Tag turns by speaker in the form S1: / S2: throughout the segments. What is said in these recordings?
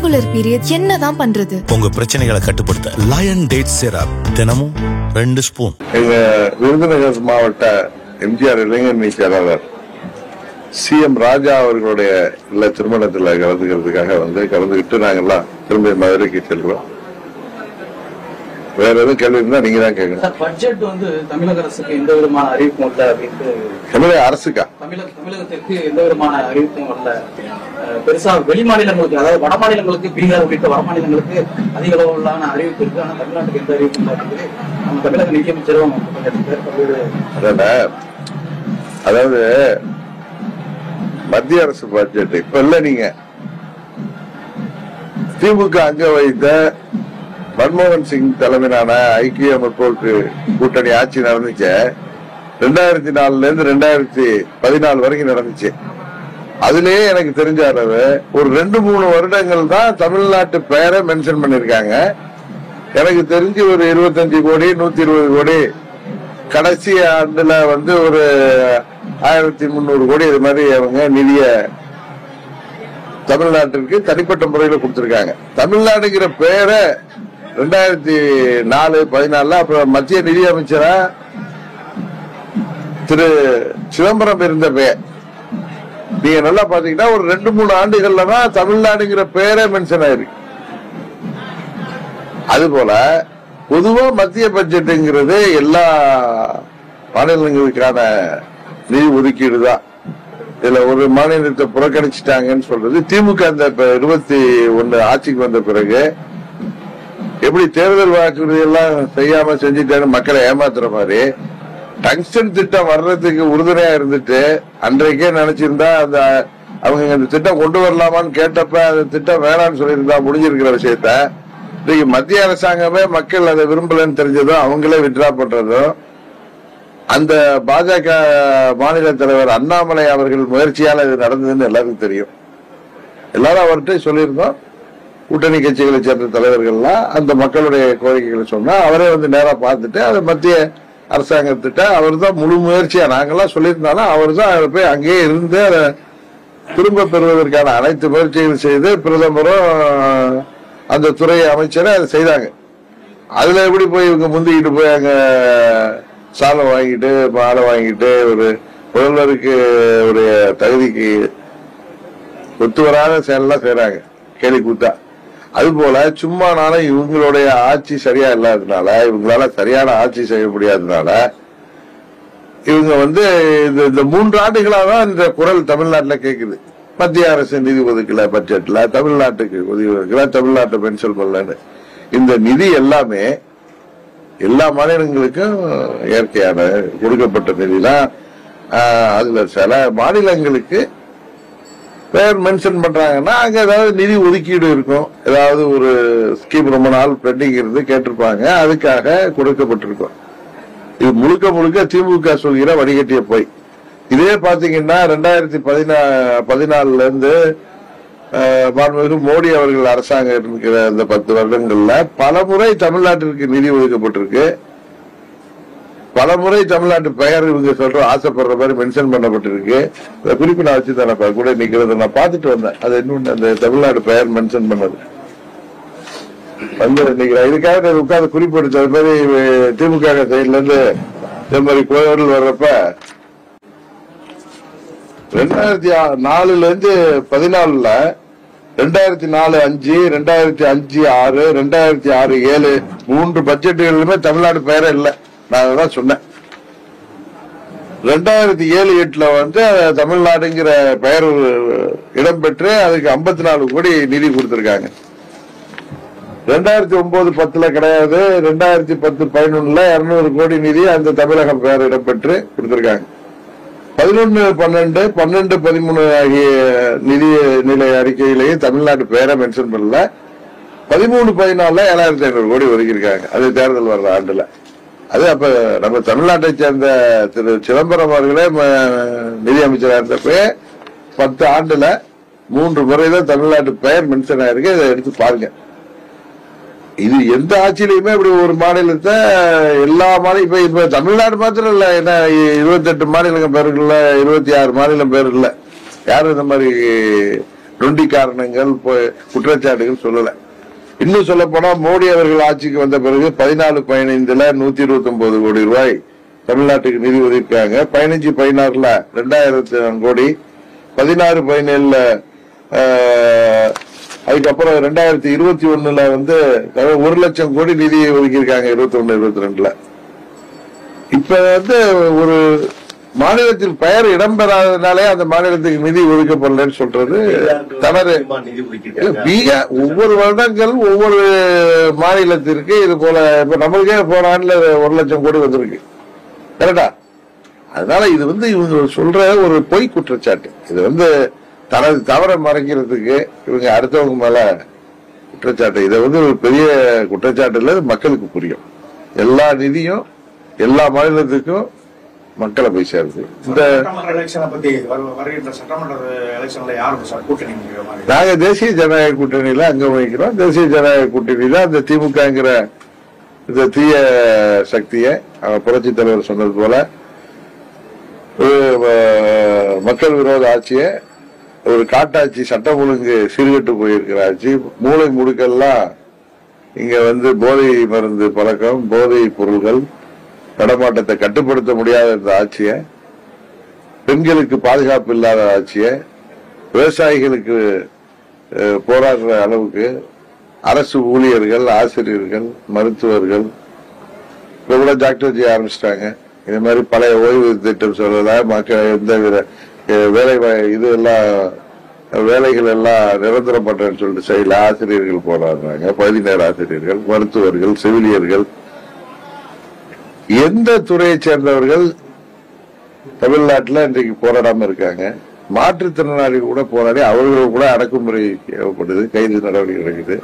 S1: Irregular period என்னதான் பண்றது?
S2: உங்க பிரச்சனைகளை கட்டுப்படுத்த லயன் டேட் சிரப் தினமும் 2 ஸ்பூன்.
S3: எங்க விருதுநகர் மாவட்ட எம்ஜிஆர் இளைஞரணி செயலாளர் CM ராஜா அவர்களுடைய இல்ல திருமணத்துல கலந்துக்கிறதுக்காக கலந்துகிட்டு நாங்கெல்லாம் திரும்ப மதுரைக்கு செல்கிறோம். வேற எதுவும் கேள்வி இருந்தா நீங்க தான் கேட்கணும்.
S4: பட்ஜெட் தமிழக அரசுக்கு எந்த விதமான அறிவிப்பும் இல்ல அப்படின்ட்டு.
S3: தமிழக அரசுக்கா?
S4: தமிழகத்திற்கு எந்த விதமான அறிவிப்பும் இல்ல. பெருசா வெளி மாநிலங்களுக்கு, அதாவது வட மாநிலங்களுக்கு, பீகார் உள்ளிட்ட வட மாநிலங்களுக்கு அதிக அளவிலான அறிவிப்பு இருக்கு. ஆனா தமிழ்நாட்டுக்கு எந்த அறிவிப்பும் இல்ல அப்படின்னு நம்ம தமிழக நிதியமைச்சரும்
S3: அதாவது மத்திய அரசு பட்ஜெட் இப்ப இல்ல, நீங்க திமுக அங்க வைத்த மன்மோகன் சிங் தலைமையிலான ஐக்கிய முற்போக்கு கூட்டணி ஆட்சி நடந்துச்சு. 2004 இருந்து 2014 வரைக்கும் நடந்துச்சு. அதுலயே எனக்கு தெரிஞ்ச அளவு ஒரு 2-3 வருடங்கள் தான் தமிழ்நாட்டு பெயரை மென்ஷன் பண்ணிருக்காங்க. எனக்கு தெரிஞ்சு ஒரு 25 கோடி 120 கோடி, கடைசி ஆண்டுல ஒரு 1300 கோடி இது மாதிரி அவங்க நிதிய தமிழ்நாட்டிற்கு தனிப்பட்ட முறையில கொடுத்திருக்காங்க. தமிழ்நாடுங்கிற பெயரை 2004-14 அப்புறம் மத்திய நிதி அமைச்சரா திரு சிதம்பரம் இருந்த பெயர். நீங்க நல்லா பாத்தீங்கன்னா ஒரு 2-3 ஆண்டுகள்ல தான் தமிழ்நாடுங்கிற பெயரே மென்ஷன் ஆயிருக்கு. அதுபோல பொதுவா மத்திய பட்ஜெட்டுங்கிறது எல்லா மாநிலங்களுக்கான நிதி ஒதுக்கீடு தான். இதுல ஒரு மாநிலத்தை புறக்கணிச்சுட்டாங்கன்னு சொல்றது திமுக அந்த 21 ஆட்சிக்கு வந்த பிறகு எப்படி தேர்தல் வாக்குறுதி எல்லாம் செய்யாம செஞ்சுட்டாரு மக்களை ஏமாத்துற மாதிரி டங்ஸ்டன் திட்டம் வர்றதுக்கு உறுதுணையா இருந்துட்டு அன்றைக்கே நினைச்சிருந்தா அவங்க இந்த திட்டம் கொண்டு வரலாமான்னு கேட்டப்ப அந்த திட்டம் வேணான்னு சொல்லியிருந்தா முடிஞ்சிருக்கிற விஷயத்த இன்னைக்கு மத்திய அரசாங்கமே மக்கள் அதை விரும்பலன்னு தெரிஞ்சதும் அவங்களே வித்ட்ரா பண்றதும் அந்த பாஜக மாநில தலைவர் அண்ணாமலை அவர்கள் முயற்சியால இது நடந்ததுன்னு எல்லாருக்கும் தெரியும். எல்லாரும் அவர்கிட்ட சொல்லியிருந்தோம். கூட்டணி கட்சிகளை சேர்ந்த தலைவர்கள்லாம் அந்த மக்களுடைய கோரிக்கைகளை சொன்னா அவரே நேரா பார்த்துட்டு அதை மத்திய அரசாங்கத்திட்ட அவர் தான் முழு முயற்சியா நாங்கெல்லாம் சொல்லியிருந்தாலும் அவர் தான் போய் அங்கேயே இருந்து அதை திரும்ப பெறுவதற்கான அனைத்து முயற்சிகள் செய்து பிரதமரும் அந்த துறை அமைச்சரும் அதை செய்தாங்க. அதுல எப்படி போய் இவங்க முந்திக்கிட்டு போய் அங்க சாலை வாங்கிட்டு மாலை வாங்கிட்டு ஒரு முதல்வருக்கு ஒரு தகுதிக்கு ஒத்து வராத செயலாம் செய்யறாங்க, கேலி கூத்தா. அது போல சும்மானாலும் இவங்களுடைய ஆட்சி சரியா இல்லாததுனால, இவங்களால சரியான ஆட்சி செய்ய முடியாததுனால இவங்க இந்த 3 ஆண்டுகளாக தான் இந்த குரல் தமிழ்நாட்டுல கேக்குது. மத்திய அரசு நிதி ஒதுக்கல பட்ஜெட்ல, தமிழ்நாட்டுக்கு ஒதுக்கல, தமிழ்நாட்டை பென்ஷன் பண்ணலன்னு. இந்த நிதி எல்லாமே எல்லா மாநிலங்களுக்கும் இயற்கையான கொடுக்கப்பட்ட நிதி தான். அதுல சில மாநிலங்களுக்கு பேர் மென்ஷன் பண்றாங்கன்னா அங்க ஏதாவது நிதி ஒதுக்கீடு இருக்கும், ஏதாவது ஒரு ஸ்கீம் ரொம்ப நாள் பெண்டிங் இருந்து கேட்டிருப்பாங்க, அதுக்காக கொடுக்கப்பட்டிருக்கும். இது முழுக்க முழுக்க திமுக சொல்கிற வடிகட்டிய போய். இதே பாத்தீங்கன்னா 2014 இருந்து மாண்புமிகு மோடி அவர்கள் அரசாங்கம் இருக்கிற இந்த 10 வருடங்கள்ல பலமுறை தமிழ்நாட்டிற்கு நிதி ஒதுக்கப்பட்டிருக்கு. பலமுறை தமிழ்நாட்டு பெயர் இவங்க சொல்றோம் ஆசைப்படுற மாதிரி மென்ஷன் பண்ணப்பட்டிருக்கு. குறிப்பு நான் வச்சு தானே கூட நிக்கிறது நான் பாத்துட்டு வந்தேன். அது இன்னொன்னு அந்த தமிழ்நாடு பெயர் மென்ஷன் பண்ணது நிக்கிறேன். இதுக்காக உட்கார்ந்து குறிப்பு எடுத்த மாதிரி திமுக சைட்ல இருந்து இந்த மாதிரி கோயில் வர்றப்ப 2004 இருந்து 14 2004-5, 2005-6, 2006-7 3 பட்ஜெட்டுகளுமே தமிழ்நாடு பெயரே இல்லை. நான் அதான் சொன்னேன். 2007-8 தமிழ்நாடுங்கிற பெயர் இடம்பெற்று அதுக்கு 54 கோடி நிதி கொடுத்திருக்காங்க. 2009-10 கிடையாது. 2010-11 200 கோடி நிதி அந்த தமிழகம் பெயர் இடம்பெற்று கொடுத்திருக்காங்க. 11-12, 12-13 ஆகிய நிதி நிலை அறிக்கையிலேயே தமிழ்நாடு பெயரை மென்ஷன் பண்ணல. 13-14 7,500 கோடி ஒதுக்கியிருக்காங்க. அது தேர்தல் வர்ற ஆண்டுல. அது அப்ப நம்ம தமிழ்நாட்டை சேர்ந்த திரு சிதம்பரம் அவர்களே நிதி அமைச்சராக இருந்தப்ப 10 ஆண்டுல 3 முறைதான் தமிழ்நாட்டு பெயர் மென்ஷன் ஆயிருக்கு. இதை எடுத்து பாருங்க. இது எந்த ஆட்சியிலுமே இப்படி ஒரு மாநிலத்தை எல்லா மாநிலம் இப்ப தமிழ்நாடு மாத்திரம் இல்ல, என்ன 28 மாநிலங்கள் பேர் இல்ல, 26 மாநிலம் பேர் இல்ல. யாரும் இந்த மாதிரி நொண்டி காரணங்கள் குற்றச்சாட்டுகள் சொல்லல. இன்னும் சொல்ல போனா மோடி அவர்கள் ஆட்சிக்கு வந்த பிறகு 14-15 129 கோடி ரூபாய் தமிழ்நாட்டுக்கு நிதி ஒதுக்கிருக்காங்க. 15-16 2000 கோடி, 16-17 அதுக்கப்புறம் 2021 வந்து 1 லட்சம் கோடி நிதி ஒதுக்கியிருக்காங்க 21-22. இப்ப வந்து ஒரு மாநிலத்தில் பெயர் இடம்பெறாதனாலே அந்த மாநிலத்துக்கு நிதி ஒதுக்கப்படலன்னு சொல்றது தவறு. ஒவ்வொரு வருடங்கள் ஒவ்வொரு மாநிலத்திற்கு இது போல இப்ப நம்மளுக்கே போன ஆண்டுல 1 லட்சம் கோடி வந்திருக்கு, கரெக்டா? அதனால இது வந்து இவங்க சொல்ற ஒரு பொய் குற்றச்சாட்டு. இது வந்து தனது தவறை மறைக்கிறதுக்கு இவங்க அடுத்தவங்க மேல குற்றச்சாட்டு. இதை வந்து ஒரு பெரிய குற்றச்சாட்டு இல்ல, மக்களுக்கு புரியும். எல்லா நிதியும் எல்லா மாநிலத்துக்கும் மக்களை போய் சேருது. இந்த நாங்க தேசிய ஜனநாயக கூட்டணியில அங்கம் வகிக்கிறோம். தேசிய ஜனநாயக கூட்டணியில அந்த திமுகங்கிற இந்த தீய சக்தியை புரட்சி தலைவர் சொன்னது போல மக்கள் விரோத ஆட்சியை, ஒரு காட்டாட்சி, சட்டம் ஒழுங்கு சீர்கெட்டு போயிருக்கிற ஆட்சி, மூளை முடுக்கெல்லாம் இங்க வந்து போதை மருந்து பழக்கம், போதை பொருள்கள் நடமாட்டத்தை கட்டுப்படுத்த முடியாத இந்த ஆட்சியை, பெண்களுக்கு பாதுகாப்பு இல்லாத ஆட்சியை, விவசாயிகளுக்கு போராடுற அளவுக்கு அரசு ஊழியர்கள், ஆசிரியர்கள், மருத்துவர்கள் இப்ப கூட டாக்டர் செய்ய ஆரம்பிச்சிட்டாங்க. இந்த மாதிரி பழைய ஓய்வு திட்டம் சொல்லல, மக்கள் எந்த வித இது எல்லாம் வேலைகள் எல்லாம் நிரந்தரம் பண்றேன்னு சொல்லிட்டு செய்யல. ஆசிரியர்கள் போராடுறாங்க, பகுதி நேர ஆசிரியர்கள், மருத்துவர்கள், செவிலியர்கள், எந்த துறையை சேர்ந்தவர்கள் தமிழ்நாட்டில் இன்றைக்கு போராடாம இருக்காங்க? மாற்றுத்திறனாளிகள் கூட போராடி அவர்கள் கூட அடக்குமுறை தேவைப்படுது, கைது நடவடிக்கை நடக்குது.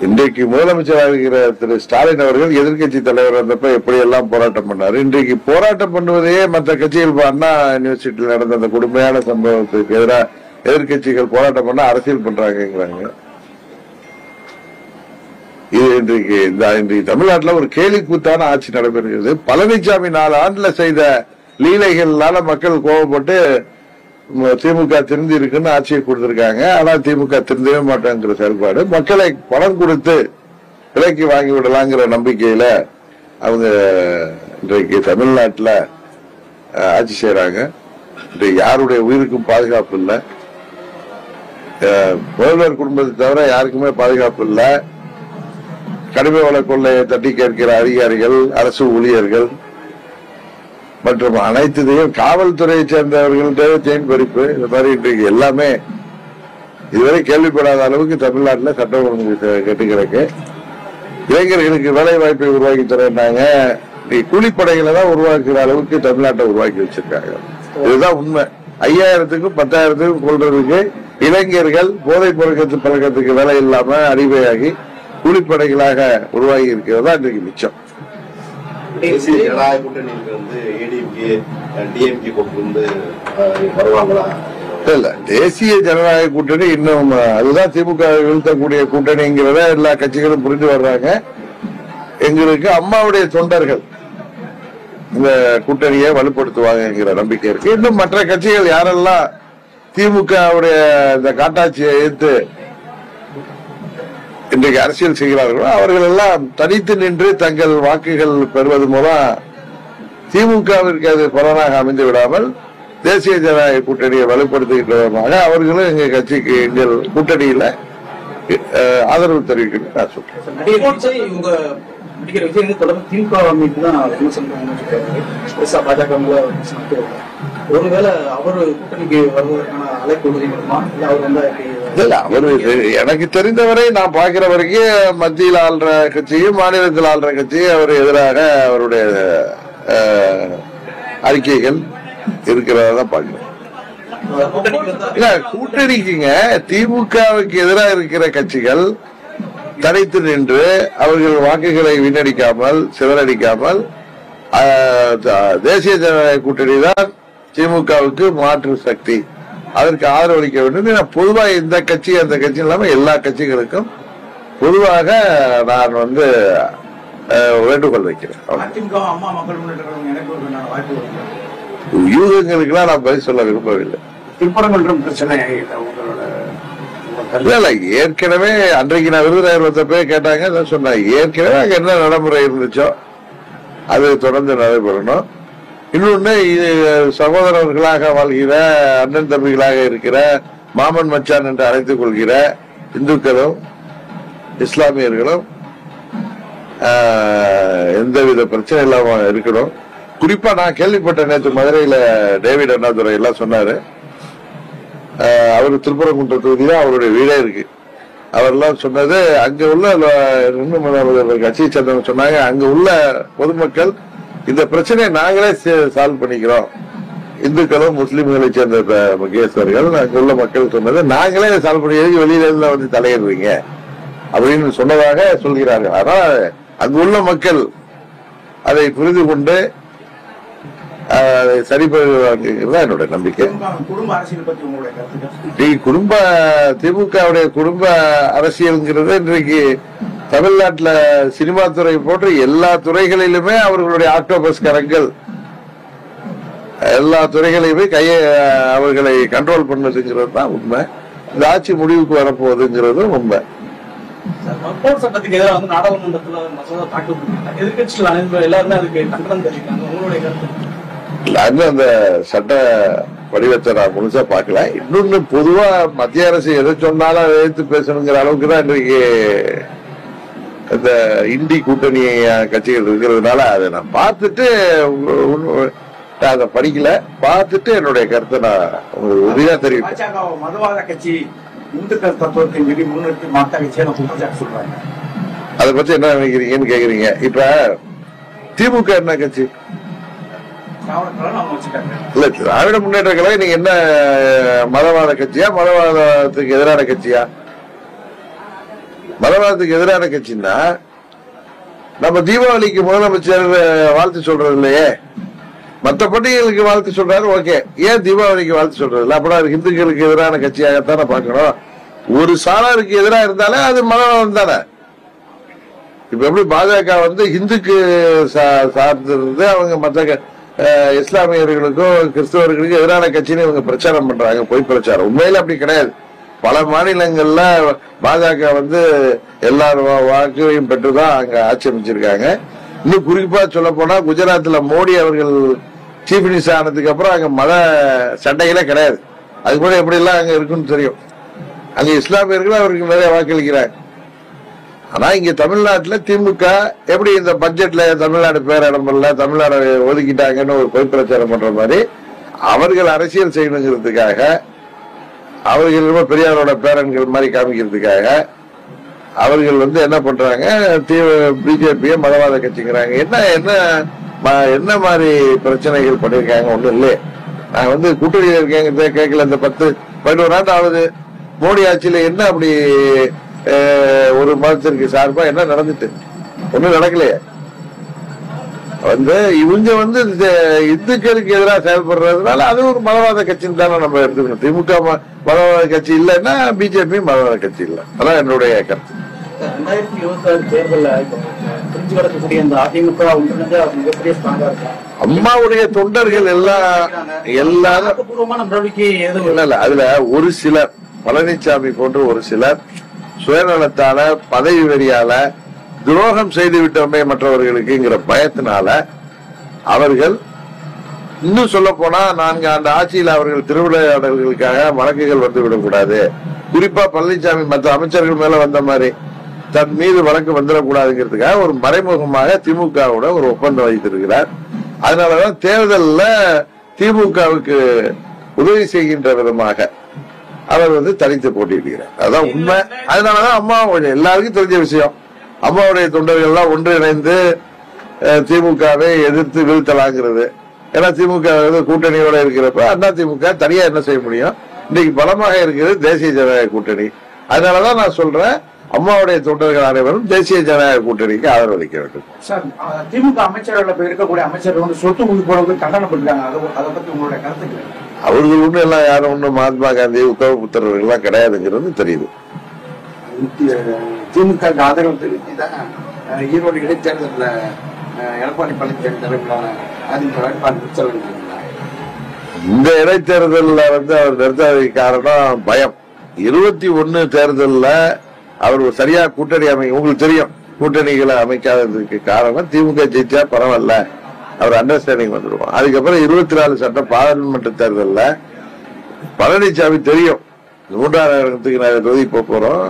S3: இன்றைக்கு முதலமைச்சராக இருக்கிற திரு ஸ்டாலின் அவர்கள் எதிர்கட்சி தலைவர் வந்தப்ப எப்படி எல்லாம் போராட்டம் பண்ணாரு. இன்றைக்கு போராட்டம் பண்ணுவதையே மற்ற கட்சிகள், அண்ணா யூனிவர்சிட்டியில் நடந்த அந்த கொடுமையான சம்பவத்துக்கு எதிராக எதிர்கட்சிகள் போராட்டம் பண்ண அரசியல் பண்றாங்கிறாங்க. இது இன்றைக்கு தமிழ்நாட்டில் ஒரு கேலி கூத்தான ஆட்சி நடைபெறுகிறது. பழனிசாமி 4 ஆண்டுல செய்த லீலைகளால மக்கள் கோபப்பட்டு திமுக திருந்தி இருக்குன்னு ஆட்சியை கொடுத்திருக்காங்க. ஆனா திமுக திருந்தவே மாட்டாங்கிற செயல்பாடு, மக்களை பணம் கொடுத்து விலைக்கு வாங்கி விடலாங்கிற நம்பிக்கையில அவங்க இன்றைக்கு தமிழ்நாட்டில் ஆட்சி செய்யறாங்க. இன்றைக்கு யாருடைய உயிருக்கும் பாதுகாப்பு இல்லை. முதல்வர் குடும்பத்தை தவிர யாருக்குமே பாதுகாப்பு இல்லை. கனிம வள கொள்ளையை தட்டி கேட்கிற அதிகாரிகள், அரசு ஊழியர்கள் மற்றும் அனைத்தையும் காவல்துறையை சேர்ந்தவர்கள்ட்ட செயின் பறிப்பு, இந்த மாதிரி இன்றைக்கு எல்லாமே இதுவரை கேள்விப்படாத அளவுக்கு தமிழ்நாட்டில் சட்டம் ஒழுங்கு கெட்டு கிடக்கு. இளைஞர்களுக்கு வேலை வாய்ப்பை உருவாக்கி தரேன்னாங்க, கூலிப்படைகளை தான் உருவாக்குற அளவுக்கு தமிழ்நாட்டை உருவாக்கி வச்சிருக்காங்க. இதுதான் உண்மை. 5000க்கும் 10,000க்கும் கொள்றதுக்கு இளைஞர்கள் போதை பழக்கத்துக்கு வேலை இல்லாம அடிமையாகி கூலிப்படைகளாக உருவாகி இருக்கிறதா இன்றைக்கு மிச்சம்.
S5: தேசிய ஜனநாயக கூட்டணிக்கு வந்து ஏடிஎம்கே, டிஎம்கே வந்து வருவாங்களா?
S3: இல்ல, தேசிய ஜனநாயக கூட்டணி இன்னும் அதுதான் திமுக வீழ்த்தக்கூடிய கூட்டணிங்கிறத எல்லா கட்சிகளும் புரிந்து வர்றாங்க. எங்களுக்கு அம்மாவுடைய தொண்டர்கள் இந்த கூட்டணியை வலுப்படுத்துவாங்க நம்பிக்கை இருக்கு. இன்னும் மற்ற கட்சிகள் யாரெல்லாம் திமுகவுடைய இந்த காட்டாட்சியை எதிர்த்து இன்றைக்கு அரசியல் செய்கிறார்களோ அவர்கள் எல்லாம் தனித்து நின்று தங்கள் வாக்குகள் பெறுவது மூலம் திமுகவிற்கு அது பலனாக அமைந்து விடாமல் தேசிய ஜனநாயக கூட்டணியை வலுப்படுத்துகின்ற விதமாக அவர்களும் எங்க கட்சிக்கு, எங்கள் கூட்டணியில ஆதரவு தெரிவிக்கணும் நான் சொல்றேன்.
S4: நடிகர் விஜய் வந்து தொடர்ந்து திமுக மீது தான் பெருசா பாஜக ஒருவேளை அவரு கூட்டணிக்கு வருவதற்கான அழைப்பு வருமா இல்ல அவர் வந்தா
S3: இல்ல, அவரு எனக்கு தெரிந்தவரை நான் பாக்குற வரைக்கும் மத்தியில் ஆள்ற கட்சியும் மாநிலத்தில் ஆள்ற கட்சியும் அவர் எதிராக அவருடைய அறிக்கைகள் இருக்கிறதா பாக்குறேன். கூட்டணிக்குங்க திமுகவுக்கு எதிராக இருக்கிற கட்சிகள் தனித்து நின்று அவர்கள் வாக்குகளை வீணடிக்காமல் சிதறடிக்காமல் தேசிய ஜனநாயக கூட்டணி தான் திமுகவுக்கு மாற்று சக்தி, அதற்கு ஆதரவளிக்க வேண்டும். பொதுவாக இந்த கட்சி அந்த கட்சி இல்லாம எல்லா கட்சிகளுக்கும் பொதுவாக நான் வந்து வேண்டுகோள் வைக்கிறேன். யூகங்களுக்கெல்லாம் நான் பதில் சொல்ல விரும்பவில்லை.
S6: திருப்பரங்குன்றம் பிரச்சனை உங்களோட
S3: இல்ல ஏற்கனவே அன்றைக்கு நான் விருதுநகர் போய் கேட்டாங்க, நான் சொன்னேன் ஏற்கனவே அங்க என்ன நடைமுறை இருந்துச்சோ அது தொடர்ந்து நடைபெறணும். இன்னொன்னு இது சகோதரர்களாக வாழ்கிற அண்ணன் தம்பிகளாக இருக்கிற மாமன் மச்சான் என்று அழைத்துக் கொள்கிற இந்துக்களும் இஸ்லாமியர்களும் எந்தவித பிரச்சனை இல்லாம இருக்கணும். குறிப்பா நான் கேள்விப்பட்ட நேற்று மதுரையில டேவிட் அண்ணாதுரை எல்லாம் சொன்னாரு, அவரு திருப்பரங்குன்ற தொகுதியில அவருடைய வீடே இருக்கு. அவரெல்லாம் சொன்னது அங்க உள்ள கட்சியை சேர்ந்தவங்க சொன்னாங்க, அங்க உள்ள பொதுமக்கள் இந்த பிரச்சனையை நாங்களே சால்வ் பண்ணிக்கிறோம். இந்துக்களும் முஸ்லிம்களை சேர்ந்த முக்கியஸ்தர்கள் அங்க உள்ள மக்கள் சொன்னது நாங்களே சால்வ் பண்ணி வெளியில வந்து தலையிடுறீங்க அப்படின்னு சொன்னதாக சொல்கிறார்கள். ஆனா அங்கு உள்ள மக்கள் அதை புரிந்து கொண்டு சரி பண்ணுவாங்கிறதா என்னோட நம்பிக்கை.
S6: குடும்ப அரசியல் பற்றி உங்களுடைய கருத்துக்கள்?
S3: திமுகவுடைய குடும்ப அரசியல்ங்கிறது இன்றைக்கு தமிழ்நாட்டில் சினிமா துறை போன்ற எல்லா துறைகளிலுமே அவர்களுடைய ஆக்டோபஸ் கரங்கள் எல்லா துறைகளையுமே அவர்களை கண்ட்ரோல் பண்ணதுங்கிறது தான் உண்மை. இந்த ஆட்சி முடிவுக்கு வரப்போகுதுங்கிறதும் உண்மை.
S4: மக்கள் சட்டத்துக்கு எதிராக வந்து நாடாளுமன்றத்துல மசோதா தாக்கல் பண்ணிருக்காங்க. எதிர்கட்சிகள் எல்லாருமே அதுக்கு கண்டனம் தெரிவிக்கிறாங்க. உங்களுடைய கருத்து?
S3: அந்த சட்ட வடிவத்தை நான் முழுசா பார்க்கல. இன்னொன்னு பொதுவா மத்திய அரசு எதை சொன்னாலும் எதிர்த்து பேசணுங்கிற அளவுக்கு தான் இன்றைக்கு இந்த இந்தி கூட்டணி கட்சிகள் இருக்கிறதுனால அதை நான் பார்த்துட்டு அதை படிக்கல, பார்த்துட்டு என்னுடைய கருத்தை நான் உங்களுக்கு உறுதியா தெரிவிப்பேன்.
S6: பாஜக மதவாத கட்சி இந்துக்கள் தத்துவத்தை மீறி முன்னிறுத்தி மத்த கட்சியை சொல்றாங்க.
S3: அதை பத்தி என்ன நினைக்கிறீங்கன்னு கேக்குறீங்க. இப்ப திமுக என்ன கட்சி? இல்ல, திராவிட முன்னேற்ற கழகம் நீங்க என்ன மதவாத கட்சியா, மதவாதத்துக்கு எதிரான கட்சியா? மதவாதத்துக்கு எதிரான கட்சின்னா நம்ம தீபாவளிக்கு முதலமைச்சர் வாழ்த்து சொல்றது இல்லையே, மற்ற பண்டிகைகளுக்கு வாழ்த்து சொல்றாரு, ஓகே. ஏன் தீபாவளிக்கு வாழ்த்து சொல்றது இல்ல? அப்படின்னா இந்துக்களுக்கு எதிரான கட்சியாகத்தானே பார்க்கணும். ஒரு சாராருக்கு எதிராக இருந்தாலே அது மதவாதம் தானே. இப்ப எப்படி பாஜக வந்து இந்துக்கு சார்ந்திருந்து அவங்க மற்ற இஸ்லாமியர்களுக்கும் கிறிஸ்தவர்களுக்கும் எதிரான கட்சின்னு இவங்க பிரச்சாரம் பண்றாங்க, பொய் பிரச்சாரம். உண்மையில அப்படி கிடையாது. பல மாநிலங்கள்ல பாஜக வந்து எல்லாரும் வாக்கையும் பெற்றுதான் அங்க ஆட்சி அமைச்சிருக்காங்க. இன்னும் குறிப்பா சொல்ல போனா குஜராத்ல மோடி அவர்கள் சீஃப் மினிஸ்டர் ஆனதுக்கு அப்புறம் அங்க மத சண்டைகளே கிடையாது. அது கூட எப்படி எல்லாம் அங்க இருக்குன்னு தெரியும். அங்க இஸ்லாமியர்கள் அவருக்கு நிறைய வாக்களிக்கிறாங்க. ஆனா இங்க தமிழ்நாட்டுல திமுக எப்படி இந்த பட்ஜெட்ல தமிழ்நாடு பேரிடம் பண்ணல, தமிழ்நாடு ஒதுக்கிட்டாங்கன்னு ஒரு பொய் பிரச்சாரம் பண்ற மாதிரி அவர்கள் அரசியல் செய்யணுங்கிறதுக்காக, அவர்கள் பெரியாரோட பேரன்கள் மாதிரி காமிக்கிறதுக்காக அவர்கள் வந்து என்ன பண்றாங்க, பிஜேபியை மதவாத கட்சிங்கிறாங்க. என்ன மாதிரி பிரச்சனைகள் பண்ணிருக்காங்க? ஒண்ணும் இல்லையே. நான் வந்து கூட்டணியில் இருக்கேங்க கேட்கல. இந்த 10-11 ஆண்டு ஆகுது மோடி ஆட்சியில என்ன அப்படி ஒரு மதத்திற்கு சார்பா என்ன நடந்துட்டு? ஒண்ணும் நடக்கலையே. வந்து இவங்க வந்து இந்துக்களுக்கு எதிராக செயல்படுறதுனால அது ஒரு மதவாத கட்சின்னு தானே நம்ம எடுத்துக்கணும். திமுக மதவாத கட்சி இல்லைன்னா பிஜேபி மதவாத கட்சி இல்லை. அதான் என்னுடைய கருத்து.
S4: 2026 தேர்தலில் புரிஞ்சு வரக்கூடிய இந்த அதிமுக மிகப்பெரிய ஸ்ட்ராங்கா இருக்கு.
S3: அம்மாவுடைய தொண்டர்கள் எல்லாரும்
S4: பூர்வமான நடவடிக்கை எதுவும்
S3: இல்ல. அதுல ஒரு சிலர், பழனிசாமி போன்ற ஒரு சிலர் சுயநலத்தால, பதவி வெறியால துரோகம் செய்து விட்டோமே மற்றவர்களுக்குங்கிற பயத்தினால அவர்கள், இன்னும் சொல்ல போனா 4 ஆண்டு ஆட்சியில் அவர்கள் திருவிளையாடல்களுக்காக வழக்குகள் வந்துவிடக் கூடாது. குறிப்பா பழனிசாமி மற்ற அமைச்சர்கள் மேல வந்த மாதிரி தன் மீது வழக்கு வந்துடக்கூடாதுங்கிறதுக்காக ஒரு மறைமுகமாக திமுகவோட ஒரு ஒப்பந்தம் வைத்திருக்கிறார். அதனாலதான் தேர்தல்ல திமுகவுக்கு உதவி செய்கின்ற விதமாக அவர் வந்து தனித்து போட்டியிடுகிறார். அதான் உண்மை. அதனாலதான் அம்மா எல்லாருக்கும் தெரிஞ்ச விஷயம், அம்மாவுடைய தொண்டர்கள் எல்லாம் ஒன்றிணைந்து திமுகவை எதிர்த்து வீழ்த்தலாங்கிறது. ஏன்னா திமுக கூட்டணியோட இருக்கிறப்ப அண்ணா திமுக தனியா என்ன செய்ய முடியும்? இன்னைக்கு பலமாக இருக்கிறது தேசிய ஜனநாயக கூட்டணி. அதனாலதான் நான் சொல்றேன், அம்மாவுடைய தொண்டர்கள் அனைவரும் தேசிய ஜனநாயக கூட்டணிக்கு ஆதரவளிக்க வேண்டும்.
S6: சார், திமுக அமைச்சர்கள் இருக்கக்கூடிய அமைச்சர்கள் வந்து சொத்து குவிப்பு கண்டனம் பண்ணிருக்காங்க. அதை பத்தி உங்களுடைய கருத்துக்கள்?
S3: அவர்கள் ஒண்ணு எல்லாம் யாரும் ஒண்ணு மகாத்மா காந்தி உத்தவ புத்திரர்கள் எல்லாம் கிடையாதுங்கிறது தெரியுது.
S6: திமுக ஆதரவு தெரிவித்துதான் ஈரோடு இடைத்தேர்தலில் எடப்பாடி பழனிசாமி தலைமையிலான அதிமுக வேட்பாளர்
S3: இந்த இடைத்தேர்தலில் அவர் நிறுத்தாததுக்கு காரணம் பயம். 21 தேர்தலில் அவர் சரியா கூட்டணி உங்களுக்கு தெரியும், கூட்டணிகளை அமைக்காததுக்கு காரணம் திமுக ஜெயிச்சா பரவாயில்ல, அவர் அண்டர்ஸ்டாண்டிங் வந்துடுவோம். அதுக்கப்புறம் 24 சட்ட பாராளுமன்ற தேர்தலில் பழனிசாமி தெரியும் 3ஆம் இடத்துக்கு நான் தொகுதி போறோம்,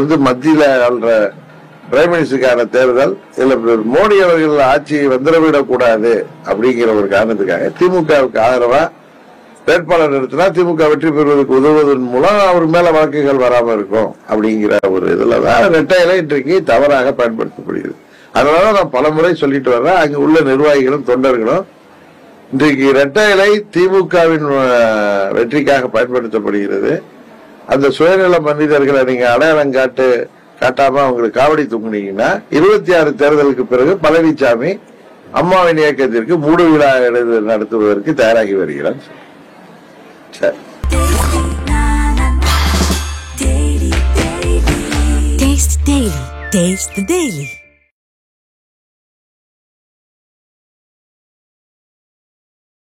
S3: இது மத்தியில ஆள்ற பிரைம் மினிஸ்டருக்கான தேர்தல், இதுல மோடி அவர்கள் ஆட்சி வந்துடக்கூடாது அப்படிங்கிற ஒரு காரணத்துக்காக திமுகவுக்கு ஆதரவா வேட்பாளர் நிறுத்தினா திமுக வெற்றி பெறுவதற்கு உதவுவதன் மூலம் அவர் மேல வழக்குகள் வராம இருக்கும் அப்படிங்கிற ஒரு இதுலதான் இரட்டை இலை இன்றைக்கு தவறாக பயன்படுத்தப்படுகிறது. அதனால நான் பல முறை சொல்லிட்டு வர்றேன், அங்கு உள்ள நிர்வாகிகளும் தொண்டர்களும் இன்றைக்கு இரட்டை இலை திமுகவின் வெற்றிக்காக பயன்படுத்தப்படுகிறது. அந்த சுயநல மனிதர்களை நீங்க அடையாளம் காட்டாம அவங்களுக்கு காவடி தூங்குனீங்கன்னா 26 தேர்தலுக்கு பிறகு பழனிசாமி அம்மாவின் இயக்கத்திற்கு மூடு விழா நடத்துவதற்கு தயாராகி வருகிறார்.
S7: Taste the Daily.